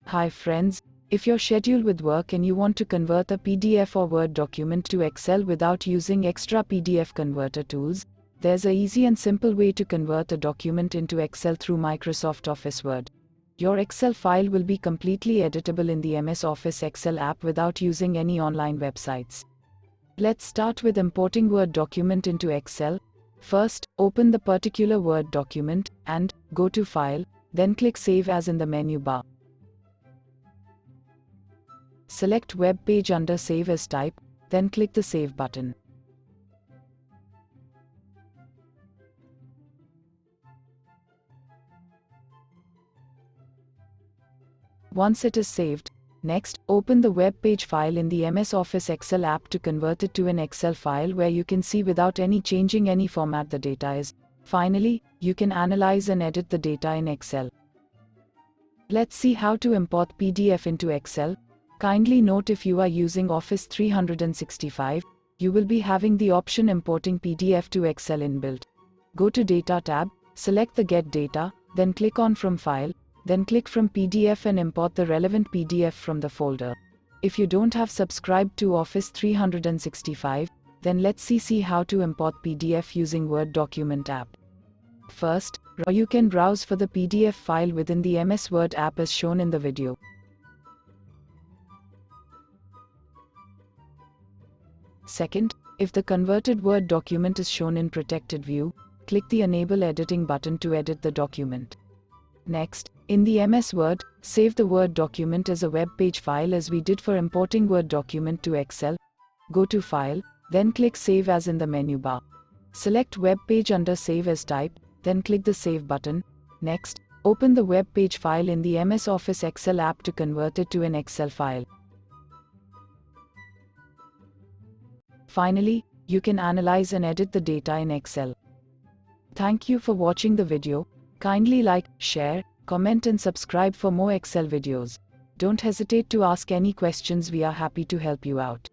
Hi friends, if you're scheduled with work and you want to convert a PDF or Word document to Excel without using extra PDF converter tools, there's a easy and simple way to convert a document into Excel through Microsoft Office Word. Your Excel file will be completely editable in the MS Office Excel app without using any online websites. Let's start with importing Word document into Excel. First, open the particular Word document and go to File, then click Save As in the menu bar. Select Web Page under Save As type, then click the Save button. Once it is saved, next, open the web page file in the MS Office Excel app to convert it to an Excel file where you can see without any changing any format the data is. Finally, you can analyze and edit the data in Excel. Let's see how to import PDF into Excel. Kindly note, if you are using Office 365, you will be having the option importing PDF to Excel inbuilt. Go to Data tab, select the Get Data, then click on From File, then click From PDF and import the relevant PDF from the folder. If you don't have subscribed to Office 365, then let's see how to import PDF using Word document app. First, you can browse for the PDF file within the MS Word app as shown in the video. Second, if the converted Word document is shown in protected view, click the Enable Editing button to edit the document. Next, in the MS Word, save the Word document as a web page file as we did for importing Word document to Excel. Go to File, then click Save As in the menu bar. Select Web Page under Save As type, then click the Save button. Next, open the web page file in the MS Office Excel app to convert it to an Excel file. Finally, you can analyze and edit the data in Excel. Thank you for watching the video. Kindly like, share, comment and subscribe for more Excel videos. Don't hesitate to ask any questions, we are happy to help you out.